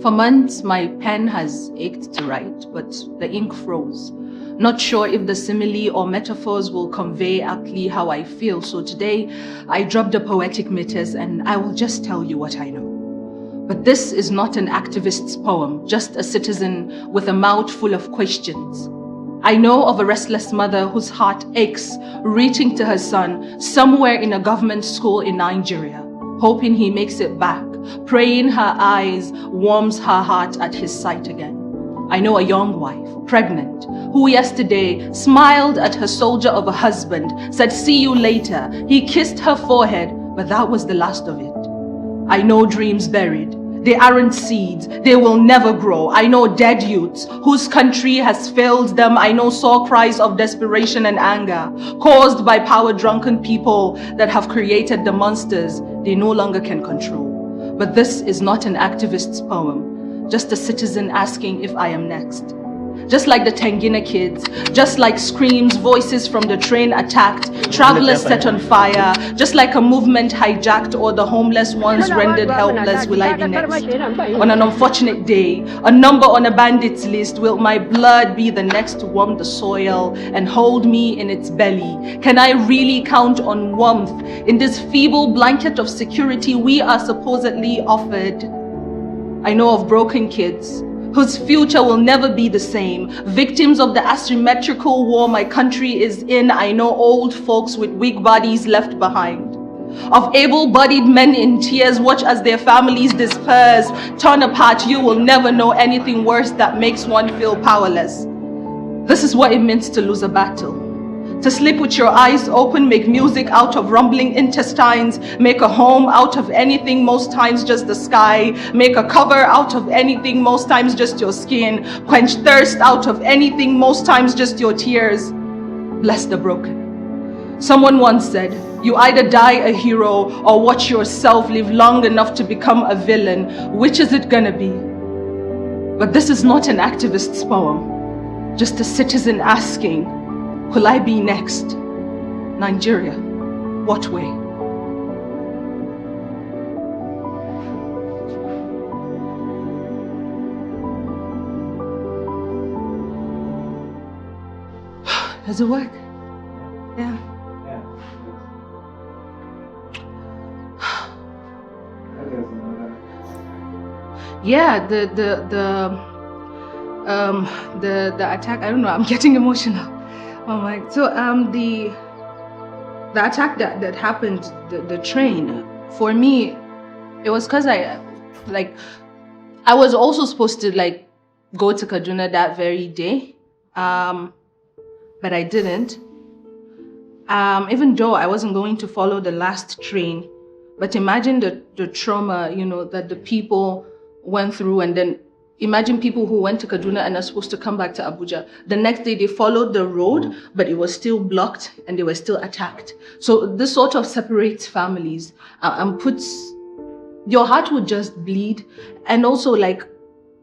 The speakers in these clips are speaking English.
For months, my pen has ached to write, but the ink froze. Not sure if the simile or metaphors will convey aptly how I feel, so today I dropped the poetic meters and I will just tell you what I know. But this is not an activist's poem, just a citizen with a mouth full of questions. I know of a restless mother whose heart aches, reaching to her son somewhere in a government school in Nigeria, hoping he makes it back, praying her eyes warms her heart at his sight again. I know a young wife, pregnant, who yesterday smiled at her soldier of a husband, said, "See you later." He kissed her forehead, but that was the last of it. I know dreams buried. They aren't seeds. They will never grow. I know dead youths whose country has failed them. I know sore cries of desperation and anger caused by power-drunken people that have created the monsters they no longer can control. But this is not an activist's poem, just a citizen asking if I am next. Just like the Tangina kids, just like screams, voices from the train attacked, travelers set on fire, just like a movement hijacked or the homeless ones rendered helpless, will I be next? On an unfortunate day, a number on a bandit's list, will my blood be the next to warm the soil and hold me in its belly? Can I really count on warmth in this feeble blanket of security we are supposedly offered? I know of broken kids whose future will never be the same, victims of the asymmetrical war my country is in. I know old folks with weak bodies left behind, of able-bodied men in tears, watch as their families disperse, torn apart. You will never know anything worse that makes one feel powerless. This is what it means to lose a battle. To sleep with your eyes open, make music out of rumbling intestines, make a home out of anything, most times just the sky, make a cover out of anything, most times just your skin, quench thirst out of anything, most times just your tears. Bless the broken. Someone once said, you either die a hero or watch yourself live long enough to become a villain. Which is it gonna be? But this is not an activist's poem, just a citizen asking, will I be next? Nigeria, what way? Does it work? Yeah. Yeah, the attack, I don't know, I'm getting emotional. Oh my, so the attack that happened, the train, for me, it was because I was also supposed to go to Kaduna that very day, but I didn't. Even though I wasn't going to follow the last train, but imagine the trauma, that the people went through, and then imagine people who went to Kaduna and are supposed to come back to Abuja. The next day they followed the road, but it was still blocked and they were still attacked. So this sort of separates families and puts, your heart would just bleed. And also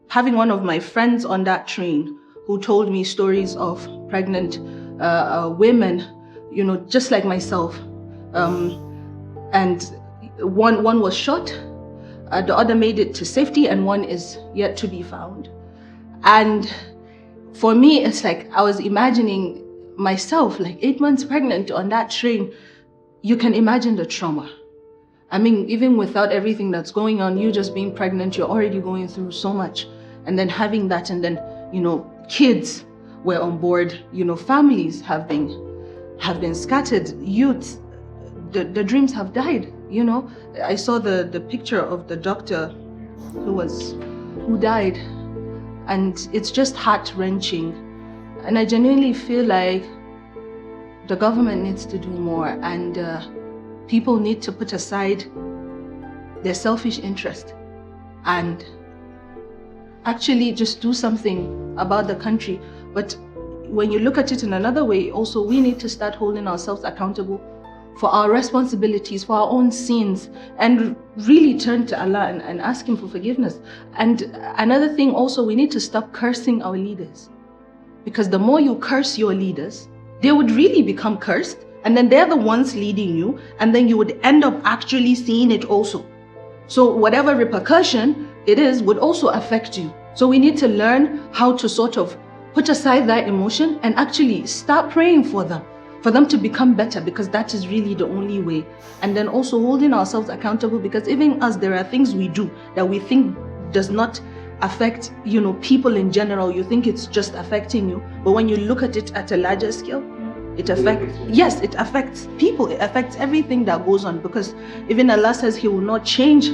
having one of my friends on that train who told me stories of pregnant women, just like myself. And one was shot. The other made it to safety and one is yet to be found. And for me, it's I was imagining myself 8 months pregnant on that train. You can imagine the trauma. I mean, even without everything that's going on, you just being pregnant, you're already going through so much. And then having that, and then, kids were on board, families have been scattered, youth, the dreams have died. I saw the picture of the doctor who died, and it's just heart-wrenching. And I genuinely feel like the government needs to do more, and people need to put aside their selfish interest and actually just do something about the country. But when you look at it in another way, also we need to start holding ourselves accountable for our responsibilities, for our own sins, and really turn to Allah and ask Him for forgiveness. And another thing also, we need to stop cursing our leaders. Because the more you curse your leaders, they would really become cursed, and then they're the ones leading you, and then you would end up actually seeing it also. So whatever repercussion, it is would also affect you. So we need to learn how to sort of put aside that emotion and actually start praying for them to become better, because that is really the only way. And then also holding ourselves accountable, because even us, there are things we do that we think does not affect, people in general. You think it's just affecting you, but when you look at it at a larger scale, it affects people. It affects everything that goes on, because even Allah says He will not change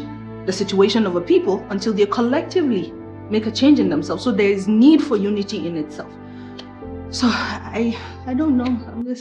the situation of a people until they collectively make a change in themselves. So there is need for unity in itself. So I don't know. I'm just